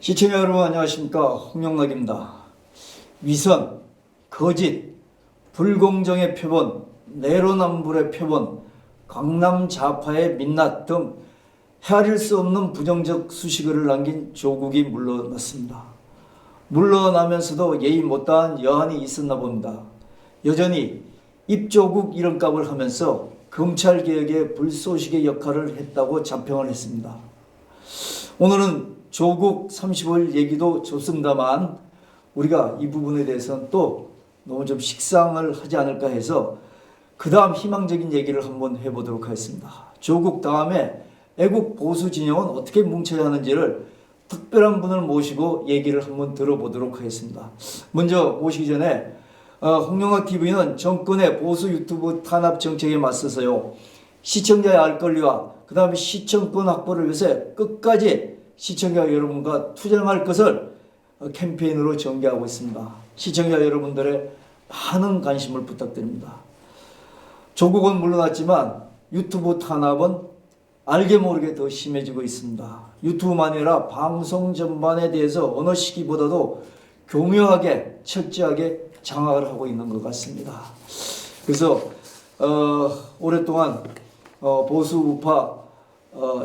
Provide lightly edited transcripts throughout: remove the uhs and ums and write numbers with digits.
시청자 여러분 안녕하십니까, 홍영락입니다. 위선, 거짓, 불공정의 표본, 내로남불의 표본, 강남 좌파의 민낯 등 헤아릴 수 없는 부정적 수식어를 남긴 조국이 물러났습니다. 물러나면서도 예의 못다한 여한이 있었나 봅니다. 여전히 입조국 이름값을 하면서 검찰개혁의 불쏘시개 역할을 했다고 자평을 했습니다. 오늘은 조국 35일 얘기도 좋습니다만 우리가 이 부분에 대해서는 또 너무 좀 식상을 하지 않을까 해서 그 다음 희망적인 얘기를 한번 해보도록 하겠습니다. 조국 다음에 애국 보수 진영은 어떻게 뭉쳐야 하는지를 특별한 분을 모시고 얘기를 한번 들어보도록 하겠습니다. 먼저 모시기 전에 홍영학 TV는 정권의 보수 유튜브 탄압 정책에 맞서서요, 시청자의 알 권리와 그 다음에 시청권 확보를 위해서 끝까지 시청자 여러분과 투쟁할 것을 캠페인으로 전개하고 있습니다. 시청자 여러분들의 많은 관심을 부탁드립니다. 조국은 물러났지만 유튜브 탄압은 알게 모르게 더 심해지고 있습니다. 유튜브만 아니라 방송 전반에 대해서 어느 시기보다도 교묘하게 철저하게 장악을 하고 있는 것 같습니다. 그래서 오랫동안 보수 우파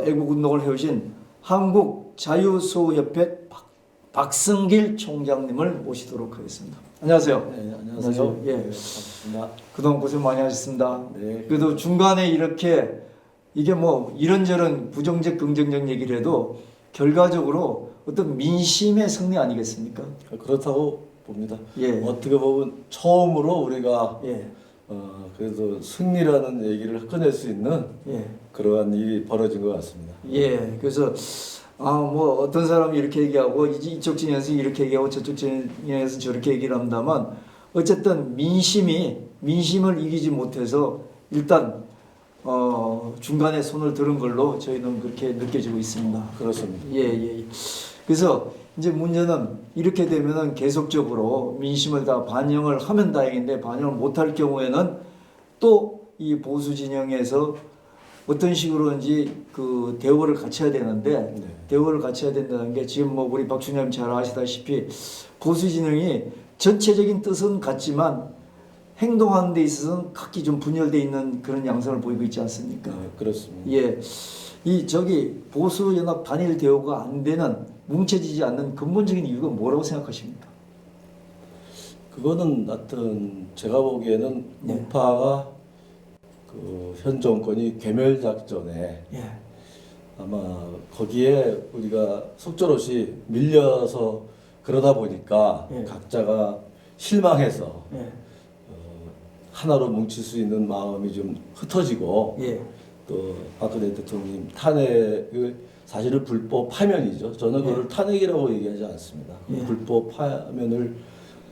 애국운동을 해오신 한국자유소협회 박승길 총장님을 모시도록 하겠습니다. 안녕하세요. 네, 안녕하세요. 예. 네, 반갑습니다. 그동안 고생 많이 하셨습니다. 네. 그래도 중간에 이렇게 이게 뭐 이런저런 부정적 긍정적 얘기를 해도 결과적으로 어떤 민심의 승리 아니겠습니까? 그렇다고 봅니다. 예. 어떻게 보면 처음으로 우리가 예. 그래도 승리라는 얘기를 꺼낼 수 있는 예. 그러한 일이 벌어진 것 같습니다. 예. 그래서 뭐 어떤 사람이 이렇게 얘기하고 이쪽 진영에서 이렇게 얘기하고 저쪽 진영에서 저렇게 얘기를 합니다만 어쨌든 민심을 이기지 못해서 일단 중간에 손을 들은 걸로 저희는 그렇게 느껴지고 있습니다. 그렇습니다. 예. 그래서 이제 문제는 이렇게 되면은 계속적으로 민심을 다 반영을 하면 다행인데 반영을 못할 경우에는 또 이 보수 진영에서 어떤 식으로든지 그 대우를 갖춰야 되는데 네. 대우를 갖춰야 된다는 게 지금 뭐 우리 박준영 잘 아시다시피 보수 진영이 전체적인 뜻은 같지만 행동하는 데 있어서는 각기 좀 분열되어 있는 그런 양상을 보이고 있지 않습니까? 네, 그렇습니다. 예. 보수 연합 단일 대우가 안 되는, 뭉쳐지지 않는 근본적인 이유가 뭐라고 생각하십니까? 그거는 하여튼 제가 보기에는 네. 우파가 현 정권이 괴멸 작전에 예. 아마 거기에 우리가 속절없이 밀려서 그러다 보니까 예. 각자가 실망해서 예. 하나로 뭉칠 수 있는 마음이 좀 흩어지고 예. 또 박근혜 대통령 탄핵을 사실은 불법 파면이죠. 저는 그걸 탄핵이라고 얘기하지 않습니다. 예. 불법 파면을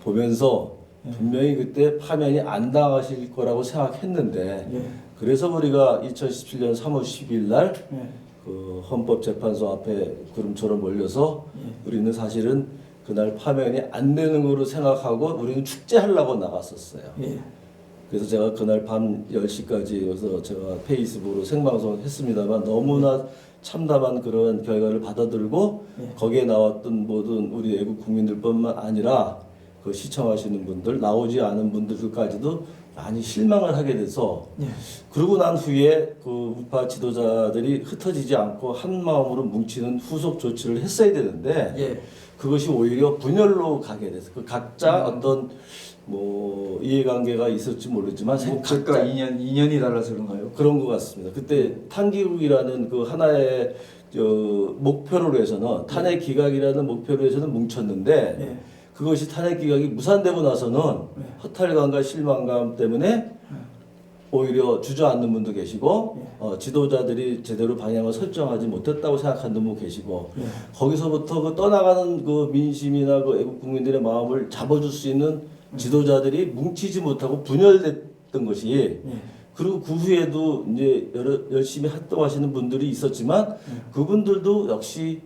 보면서 분명히 그때 파면이 안 당하실 거라고 생각했는데 예. 그래서 우리가 2017년 3월 10일 날 예. 그 헌법재판소 앞에 구름처럼 몰려서 예. 우리는 사실은 그날 파면이 안 되는 거로 생각하고 우리는 축제하려고 나갔었어요. 예. 그래서 제가 그날 밤 10시까지 여기서 제가 페이스북으로 생방송 했습니다만 너무나 참담한 그런 결과를 받아들고 예. 거기에 나왔던 모든 우리 애국 국민들뿐만 아니라 그 시청하시는 분들, 나오지 않은 분들까지도 많이 실망을 하게 돼서 예. 그러고 난 후에 그 우파 지도자들이 흩어지지 않고 한 마음으로 뭉치는 후속 조치를 했어야 되는데 예. 그것이 오히려 분열로 가게 돼서 그 각자 어떤 뭐 이해관계가 있을지 모르지만 목적과 각자 인연이 달라서 그런가요? 그런 것 같습니다. 그때 탄기국이라는 그 하나의 목표로 해서는 탄핵 기각이라는 목표로 해서는 뭉쳤는데 예. 그것이 탄핵 기각이 무산되고 나서는 허탈감과 실망감 때문에 오히려 주저앉는 분도 계시고 지도자들이 제대로 방향을 설정하지 못했다고 생각하는 분도 계시고 거기서부터 그 떠나가는 그 민심이나 그 애국 국민들의 마음을 잡아줄 수 있는 지도자들이 뭉치지 못하고 분열됐던 것이 그리고 그 후에도 이제 열심히 활동하시는 분들이 있었지만 그분들도 역시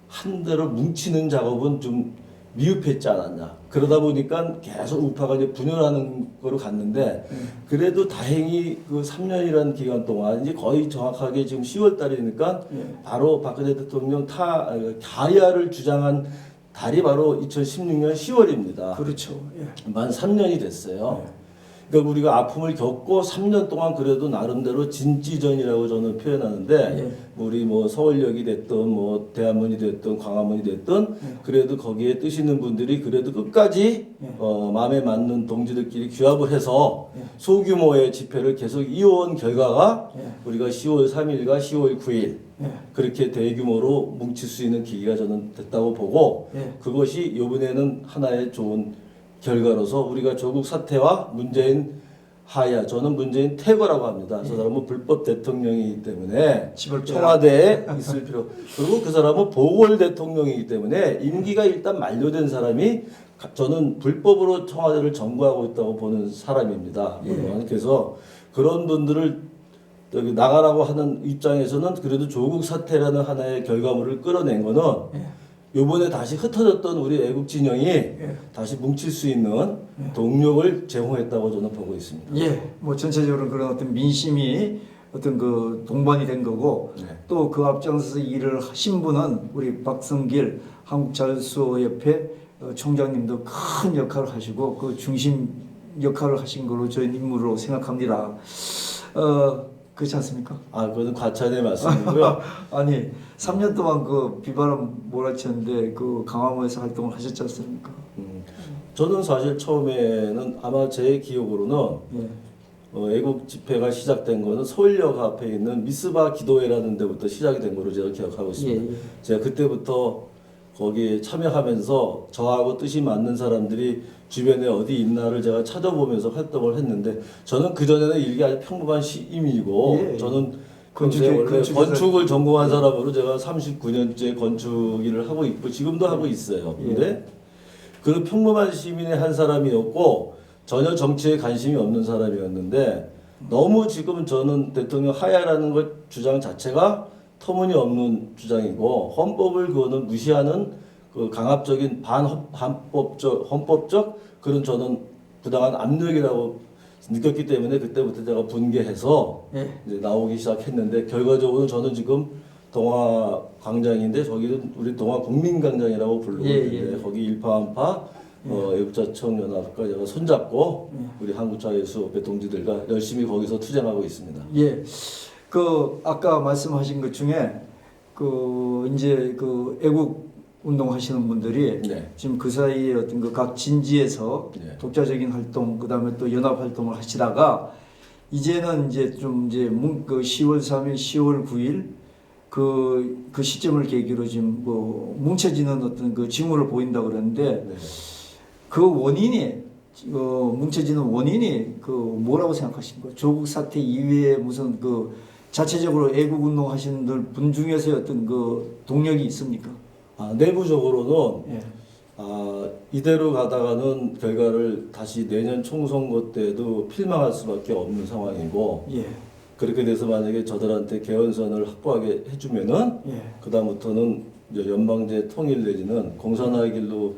한 대로 뭉치는 작업은 좀 미흡했지 않았냐. 그러다 보니까 계속 우파가 이제 분열하는 거로 갔는데 그래도 다행히 그 3년이라는 기간 동안 이제 거의 정확하게 지금 10월 달이니까 바로 박근혜 대통령 가야를 주장한 달이 바로 2016년 10월입니다. 그렇죠. 예. 만 3년이 됐어요. 그러니까 우리가 아픔을 겪고 3년 동안 그래도 나름대로 진지전이라고 저는 표현하는데 우리 뭐 서울역이 됐든 뭐 대한문이 됐든 광화문이 됐든 그래도 거기에 뜨시는 분들이 그래도 끝까지 마음에 맞는 동지들끼리 규합을 해서 소규모의 집회를 계속 이어온 결과가 우리가 10월 3일과 10월 9일 그렇게 대규모로 뭉칠 수 있는 계기가 저는 됐다고 보고 그것이 이번에는 하나의 좋은 결과로서 우리가 조국 사태와 문재인 하야, 저는 문재인 퇴거라고 합니다. 저 사람은 불법 대통령이기 때문에 청와대에 있을 필요. 그리고 그 사람은 보궐 대통령이기 때문에 임기가 일단 만료된 사람이 저는 불법으로 청와대를 점거하고 있다고 보는 사람입니다. 그래서 그런 분들을 여기 나가라고 하는 입장에서는 그래도 조국 사태라는 하나의 결과물을 끌어낸 거는 요번에 다시 흩어졌던 우리 애국 진영이 다시 뭉칠 수 있는 동력을 제공했다고 저는 보고 있습니다. 예, 뭐 전체적으로 그런 어떤 민심이 어떤 그 동반이 된 거고 또 그 앞장서서 일을 하신 분은 우리 박성길 한국자율수협회 총장님도 큰 역할을 하시고 그 중심 역할을 하신 걸로 저희 인물로 생각합니다. 그렇지 않습니까? 아, 그건 과찬의 말씀이고요. 아니, 3년 동안 그 비바람 몰아쳤는데 그 강화문에서 활동을 하셨지 않습니까? 저는 사실 처음에는 아마 제 기억으로는 애국 집회가 시작된 거는 서울역 앞에 있는 미스바 기도회라는 데부터 시작이 된 걸로 제가 기억하고 있습니다. 제가 그때부터 거기에 참여하면서 저하고 뜻이 맞는 사람들이 주변에 어디 있나를 제가 찾아보면서 활동을 했는데 저는 그전에는 일이 아주 평범한 시임이고 저는 원래 건축을 전공한 사람으로 제가 39년째 건축 일을 하고 있고 지금도 하고 있어요. 근데 그 평범한 시민의 한 사람이었고 전혀 정치에 관심이 없는 사람이었는데 너무 지금 저는 대통령 하야라는 것 주장 자체가 터무니없는 주장이고 헌법을 그거는 무시하는 그 강압적인 헌법적 그런 저는 부당한 압력이라고 느꼈기 때문에 그때부터 제가 분개해서 이제 나오기 시작했는데 결과적으로 저는 지금 동화광장인데 저기는 우리 동화국민광장이라고 부르고 있는데 거기 일파만파 애국자청연합과 제가 손잡고 우리 한국자유수협회 동지들과 열심히 거기서 투쟁하고 있습니다. 예. 그 아까 말씀하신 것 중에 그 이제 그 애국 운동하시는 분들이 지금 그 사이에 어떤 그 각 진지에서 독자적인 활동 그다음에 또 연합 활동을 하시다가 이제는 이제 좀 이제 그 10월 3일, 10월 9일 그 시점을 계기로 지금 뭐 뭉쳐지는 어떤 그 징후를 보인다 그러는데 그 원인이 뭉쳐지는 원인이 그 뭐라고 생각하십니까? 조국 사태 이외에 무슨 그 자체적으로 애국 운동 하시는 분 중에서 어떤 그 동력이 있습니까? 내부적으로는 이대로 가다가는 결과를 다시 내년 총선거 때도 필망할 수밖에 없는 상황이고 그렇게 돼서 만약에 저들한테 개헌선을 확보하게 해주면은 그다음부터는 이제 연방제 통일 내지는 공산화의 길로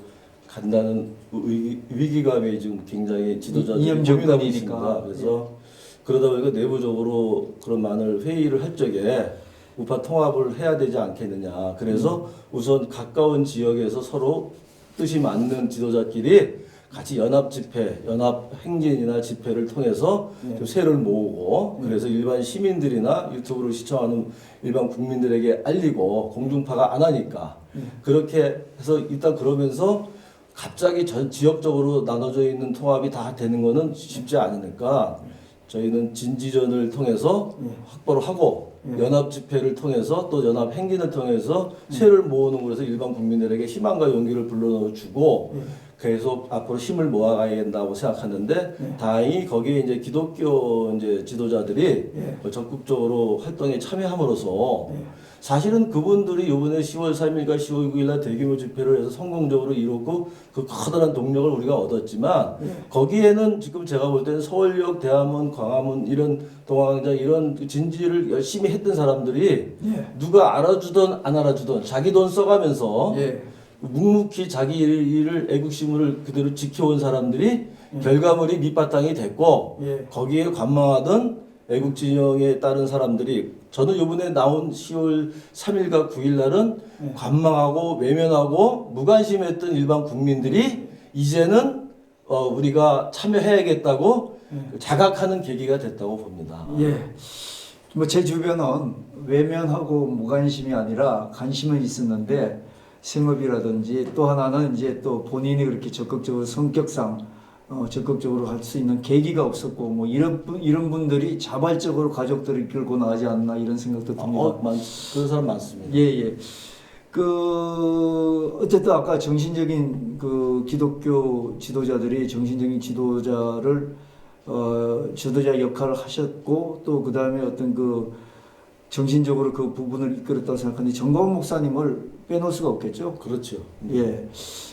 간다는 위기감이 지금 굉장히 지도자들이 고민하고 있습니다. 그래서 그러다 보니까 내부적으로 그런 많은 회의를 할 적에 우파 통합을 해야 되지 않겠느냐. 그래서 우선 가까운 지역에서 서로 뜻이 맞는 지도자끼리 같이 연합 집회, 연합 행진이나 집회를 통해서 좀 세를 모으고 그래서 일반 시민들이나 유튜브를 시청하는 일반 국민들에게 알리고 공중파가 안 하니까 그렇게 해서 일단 그러면서 갑자기 전 지역적으로 나눠져 있는 통합이 다 되는 거는 쉽지 않으니까 저희는 진지전을 통해서 확보를 하고 연합 집회를 통해서 또 연합 행진을 통해서 세를 모으는 곳에서 일반 국민들에게 희망과 용기를 불러넣어주고 계속 앞으로 힘을 모아가야 된다고 생각하는데 다행히 거기에 이제 기독교 이제 지도자들이 적극적으로 활동에 참여함으로써 사실은 그분들이 이번에 10월 3일과 10월 9일 날 대규모 집회를 해서 성공적으로 이루고 그 커다란 동력을 우리가 얻었지만 거기에는 지금 제가 볼 때는 서울역, 대한문, 광화문 이런 동화광장 이런 진지를 열심히 했던 사람들이 누가 알아주든 안 알아주든 자기 돈 써가면서 묵묵히 자기 일을 애국심을 그대로 지켜온 사람들이 결과물이 밑바탕이 됐고 예. 거기에 관망하던 애국 진영에 따른 사람들이 저는 이번에 나온 10월 3일과 9일 날은 관망하고 외면하고 무관심했던 일반 국민들이 이제는 우리가 참여해야겠다고 자각하는 계기가 됐다고 봅니다. 예. 뭐 제 주변은 외면하고 무관심이 아니라 관심은 있었는데 생업이라든지 또 하나는 이제 또 본인이 그렇게 적극적으로 성격상 적극적으로 할 수 있는 계기가 없었고 뭐 이런 분들이 자발적으로 가족들을 이끌고 나가지 않나 이런 생각도 듭니다. 그런 사람 많습니다. 예, 예. 어쨌든 아까 정신적인 기독교 지도자들이 정신적인 지도자 역할을 하셨고 또 그 다음에 어떤 정신적으로 그 부분을 이끌었다고 생각하는데 정광훈 목사님을 빼놓을 수가 없겠죠. 그렇죠. 예.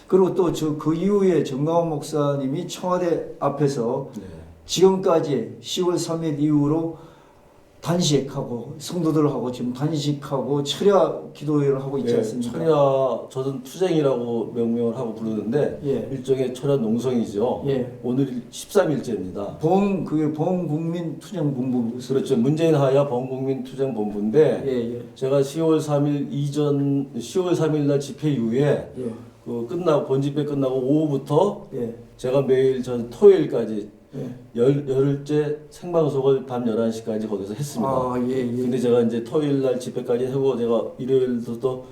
그리고 또 그 이후에 정광훈 목사님이 청와대 앞에서 네. 지금까지 10월 3일 이후로 단식하고 성도들하고 지금 단식하고 철야 기도회를 하고 있지 않습니까? 철야 저는 투쟁이라고 명명을 하고 부르는데 예. 일종의 철야 농성이죠. 예. 오늘 13일째입니다. 그게 범국민투쟁본부. 그렇죠. 문재인 하야 범국민투쟁본부인데 예, 예. 제가 10월 3일 날 집회 이후에 예. 본집회 끝나고 오후부터 예. 제가 매일 전 토요일까지 예. 열흘째 생방송을 밤 11시까지 거기서 했습니다. 아, 예, 예. 근데 제가 이제 토요일 날 집회까지 하고 제가 일요일도 또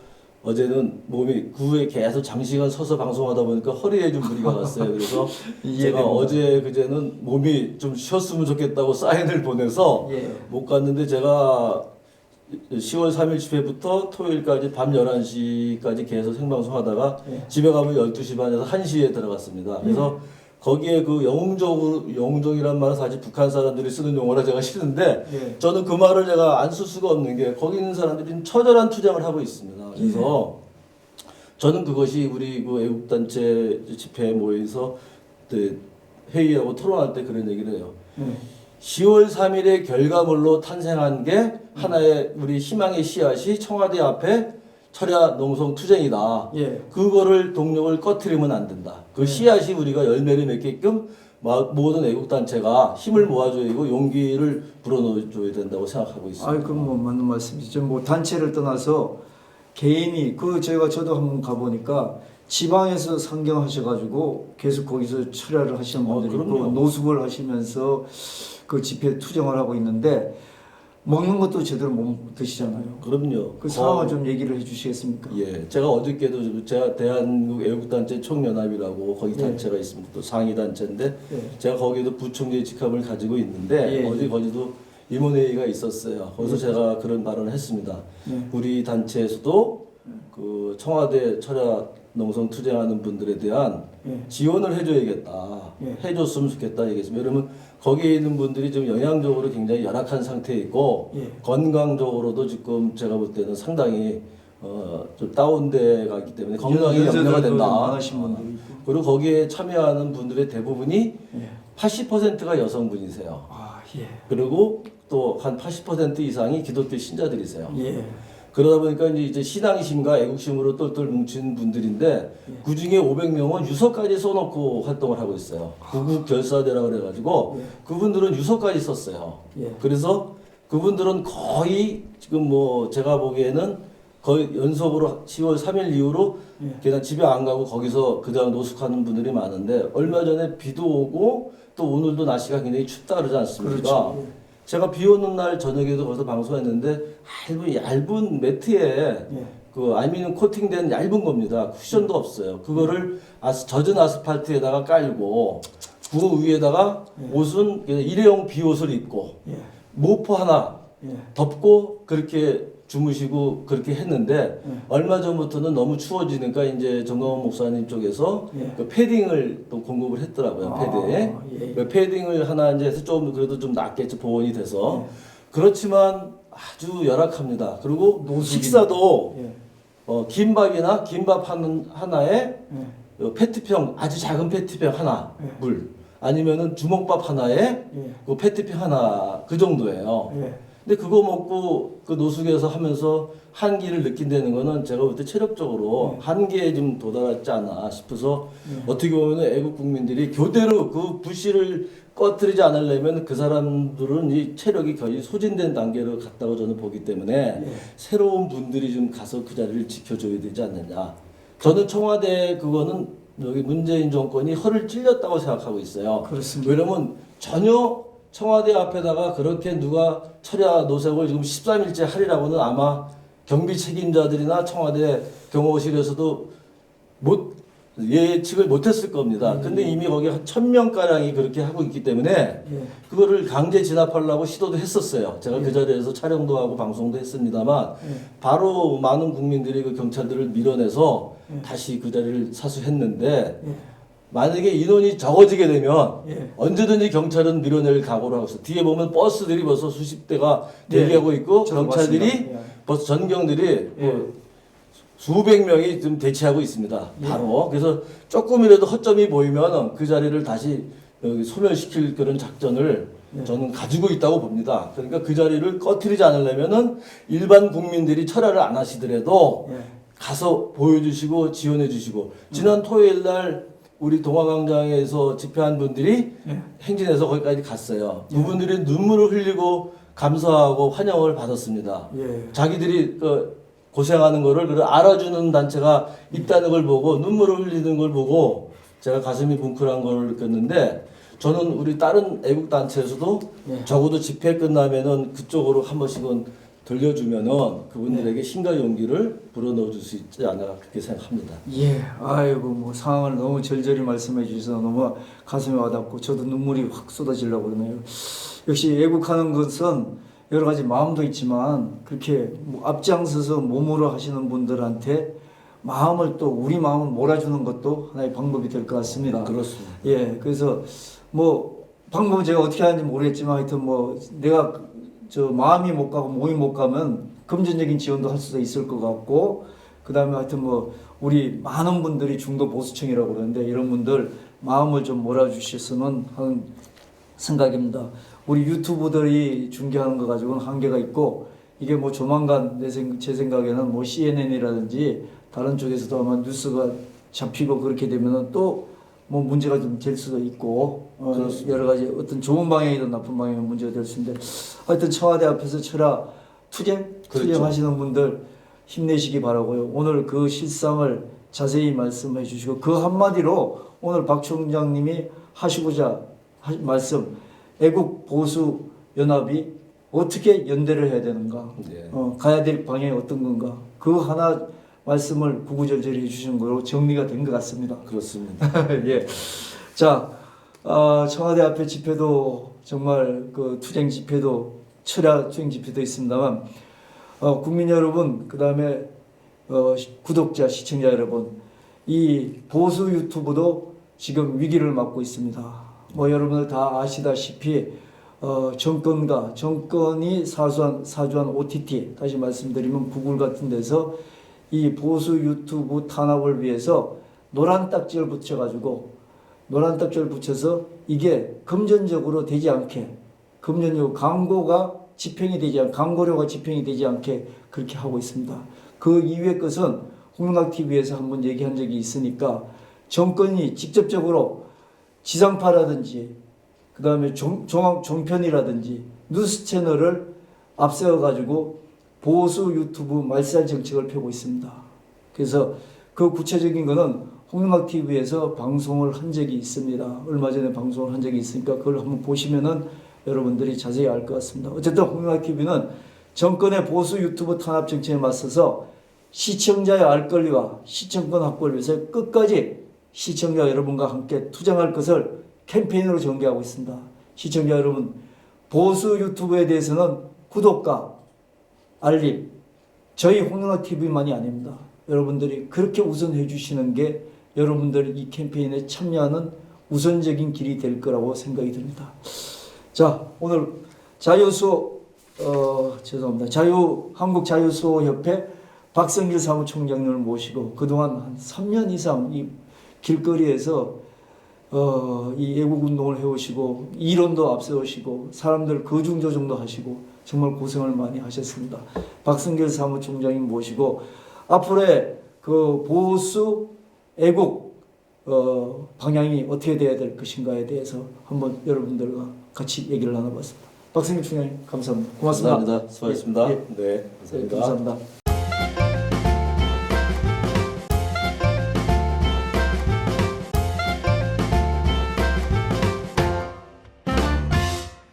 어제는 몸이 구에 계속 장시간 서서 방송하다 보니까 허리에 좀 무리가 갔어요. 그래서 제가 어제 그제는 몸이 좀 쉬었으면 좋겠다고 사인을 보내서 예. 못 갔는데 제가 10월 3일 집회부터 토요일까지 밤 11시까지 계속 생방송하다가 예. 집에 가면 12시 반에서 1시에 들어갔습니다. 그래서 거기에 영웅적이란 말은 사실 북한 사람들이 쓰는 용어라 제가 싫은데 예. 저는 그 말을 제가 안 쓸 수가 없는 게 거기 있는 사람들이 처절한 투쟁을 하고 있습니다. 그래서 저는 그것이 우리 애국단체 집회에 모여서 회의하고 토론할 때 그런 얘기를 해요. 10월 3일의 결과물로 탄생한 게 하나의 우리 희망의 씨앗이 청와대 앞에 철야 농성 투쟁이다. 예. 그거를 동력을 꺼트리면 안 된다. 그 씨앗이 우리가 열매를 맺게끔 모든 애국단체가 힘을 모아줘야 되고 용기를 불어넣어줘야 된다고 생각하고 있습니다. 그건 뭐 맞는 말씀이죠. 뭐 단체를 떠나서 개인이 저도 한번 가보니까 지방에서 상경하셔가지고 계속 거기서 철야를 하시는 분들이 있고 그럼요. 노숙을 하시면서 그 집회 투쟁을 하고 있는데 먹는 것도 제대로 못 드시잖아요. 그럼요. 그 상황을 좀 얘기를 해주시겠습니까? 예, 제가 어저께도 제가 대한민국 애국단체 총연합이라고 거기 단체가 있습니다. 또 상위 단체인데 예. 제가 거기에도 부총재 직함을 가지고 있는데 예, 어제 예. 거기도 임원회의가 있었어요. 거기서 제가 그런 발언을 했습니다. 예. 우리 단체에서도 그 청와대 철야 농성 투쟁하는 분들에 대한 예. 지원을 해줘야겠다. 예. 해줬으면 좋겠다 얘기했습니다. 여러분 거기에 있는 분들이 좀 영양적으로 굉장히 열악한 상태에 있고 예. 건강적으로도 지금 제가 볼 때는 상당히 좀 다운돼 가기 때문에 건강이 염려가 된다. 많으신 분들이 있고. 그리고 거기에 참여하는 분들의 대부분이 예. 80%가 여성분이세요. 예. 그리고 또 한 80% 이상이 기독교 신자들이세요. 예. 그러다 보니까 이제 신앙심과 애국심으로 똘똘 뭉친 분들인데 그 중에 500명은 유서까지 써놓고 활동을 하고 있어요. 구국 결사대라 그래가지고 그분들은 유서까지 썼어요. 예. 그래서 그분들은 거의 지금 제가 보기에는 거의 연속으로 10월 3일 이후로 그냥 집에 안 가고 거기서 그다음 노숙하는 분들이 많은데 얼마 전에 비도 오고 또 오늘도 날씨가 굉장히 춥다 그러지 않습니까? 그렇죠. 제가 비 오는 날 저녁에도 거기서 방송했는데 얇은 매트에 그 알루미늄 코팅된 얇은 겁니다. 쿠션도 없어요. 그거를 젖은 아스팔트에다가 깔고 그 위에다가 옷은 일회용 비옷을 입고 모포 하나 덮고 그렇게 주무시고 그렇게 했는데 얼마 전부터는 너무 추워지니까 이제 정광훈 목사님 쪽에서 그 패딩을 또 공급을 했더라고요. 패딩. 그 패딩을 하나 이제 해서 좀 그래도 좀 낫겠죠. 보온이 돼서. 그렇지만 아주 열악합니다. 그리고 식사도 김밥이나 김밥 하나에 페트병 아주 작은 페트병 하나 물 아니면은 주먹밥 하나에 그 페트병 하나 그 정도예요. 근데 그거 먹고 그 노숙에서 하면서 한기를 느낀다는 거는 제가 볼 때 체력적으로 한계에 좀 도달했지 않아 싶어서 어떻게 보면 애국 국민들이 교대로 그 불씨를 꺼뜨리지 않으려면 그 사람들은 이 체력이 거의 소진된 단계로 갔다고 저는 보기 때문에 새로운 분들이 좀 가서 그 자리를 지켜줘야 되지 않느냐. 저는 청와대 그거는 여기 문재인 정권이 허를 찔렸다고 생각하고 있어요. 그렇습니다. 왜냐면 전혀 청와대 앞에다가 그렇게 누가 철야 노색을 지금 13일째 하리라고는 아마 경비 책임자들이나 청와대 경호실에서도 예측을 못했을 겁니다. 근데 이미 거기 한 1000명가량이 그렇게 하고 있기 때문에 그거를 강제 진압하려고 시도도 했었어요. 제가 그 자리에서 촬영도 하고 방송도 했습니다만 바로 많은 국민들이 그 경찰들을 밀어내서 다시 그 자리를 사수했는데 만약에 인원이 적어지게 되면 언제든지 경찰은 밀어낼 각오를 하고 있어. 뒤에 보면 버스들이 벌써 수십 대가 대기하고 있고 경찰들이 벌써 전경들이 수백 명이 지금 대치하고 있습니다. 바로. 그래서 조금이라도 허점이 보이면 그 자리를 다시 여기 소멸시킬 그런 작전을 저는 가지고 있다고 봅니다. 그러니까 그 자리를 꺼트리지 않으려면은 일반 국민들이 철야를 안 하시더라도 가서 보여주시고 지원해주시고 지난 토요일 날 우리 동화광장에서 집회한 분들이 행진해서 거기까지 갔어요. 그분들이 눈물을 흘리고 감사하고 환영을 받았습니다. 자기들이 그 고생하는 거를 알아주는 단체가 있다는 걸 보고 눈물을 흘리는 걸 보고 제가 가슴이 뭉클한 걸 느꼈는데 저는 우리 다른 애국 단체에서도 적어도 집회 끝나면은 그쪽으로 한 번씩은 들려주면은 그분들에게 힘과 용기를 불어넣어 줄 수 있지 않나 그렇게 생각합니다. 아이고 뭐 상황을 너무 절절히 말씀해 주셔서 너무 가슴에 와닿고 저도 눈물이 확 쏟아지려고 그러네요. 역시 애국하는 것은 여러 가지 마음도 있지만 그렇게 뭐 앞장서서 몸으로 하시는 분들한테 마음을 또 우리 마음을 몰아주는 것도 하나의 방법이 될 것 같습니다. 그렇습니다. 그래서 뭐 방법은 제가 어떻게 하는지 모르겠지만 하여튼 뭐 내가 저 마음이 못 가고 몸이 못 가면 금전적인 지원도 할 수도 있을 것 같고 그다음에 하여튼 뭐 우리 많은 분들이 중도 보수층이라고 그러는데 이런 분들 마음을 좀 몰아주셨으면 하는 생각입니다. 우리 유튜브들이 중계하는 거 가지고는 한계가 있고 이게 뭐 조만간 제 생각에는 뭐 CNN이라든지 다른 쪽에서도 아마 뉴스가 잡히고 그렇게 되면은 또 뭐 문제가 좀 될 수도 있고 여러 가지 어떤 좋은 방향이든 나쁜 방향이든 문제가 될 수 있는데 하여튼 청와대 앞에서 철야 투쟁하시는 분들 힘내시기 바라고요. 오늘 그 실상을 자세히 말씀해 주시고 그 한마디로 오늘 박 총장님이 하시고자 말씀 애국 보수 연합이 어떻게 연대를 해야 되는가, 가야 될 방향이 어떤 건가 그 하나 말씀을 구구절절히 해주신 거로 정리가 된 것 같습니다. 그렇습니다. 자, 청와대 앞에 집회도 정말 그 투쟁 집회도 철야 투쟁 집회도 있습니다만 국민 여러분 그 다음에 구독자 시청자 여러분 이 보수 유튜브도 지금 위기를 맞고 있습니다. 뭐 여러분들 다 아시다시피 정권이 사주한 OTT 다시 말씀드리면 구글 같은 데서 이 보수 유튜브 탄압을 위해서 노란 딱지를 붙여서 이게 금전적으로 되지 않게 광고료가 집행이 되지 않게 그렇게 하고 있습니다. 그 이후의 것은 홍영학TV에서 한번 얘기한 적이 있으니까 정권이 직접적으로 지상파라든지 그 다음에 종편이라든지 뉴스 채널을 앞세워가지고 보수 유튜브 말살 정책을 펴고 있습니다. 그래서 그 구체적인 거는 홍영학TV에서 방송을 한 적이 있습니다. 얼마 전에 방송을 한 적이 있으니까 그걸 한번 보시면은 여러분들이 자세히 알 것 같습니다. 어쨌든 홍영학TV는 정권의 보수 유튜브 탄압 정책에 맞서서 시청자의 알 권리와 시청권 확보를 위해서 끝까지 시청자 여러분과 함께 투쟁할 것을 캠페인으로 전개하고 있습니다. 시청자 여러분, 보수 유튜브에 대해서는 구독과 알림, 저희 홍영학TV만이 아닙니다. 여러분들이 그렇게 우선해 주시는 게 여러분들 이 캠페인에 참여하는 우선적인 길이 될 거라고 생각이 듭니다. 자, 오늘 한국자유수호협회 박성길 사무총장님을 모시고 그동안 한 3년 이상 이 길거리에서 이 애국 운동을 해오시고 이론도 앞세우시고 사람들 거중 조정도 하시고 정말 고생을 많이 하셨습니다. 박성길 사무총장님 모시고 앞으로의 그 보수 애국 방향이 어떻게 돼야 될 것인가에 대해서 한번 여러분들과 같이 얘기를 나눠봤습니다. 박성길 총장님 감사합니다. 고맙습니다. 감사합니다. 수고하셨습니다. 예, 예. 네, 감사합니다. 감사합니다.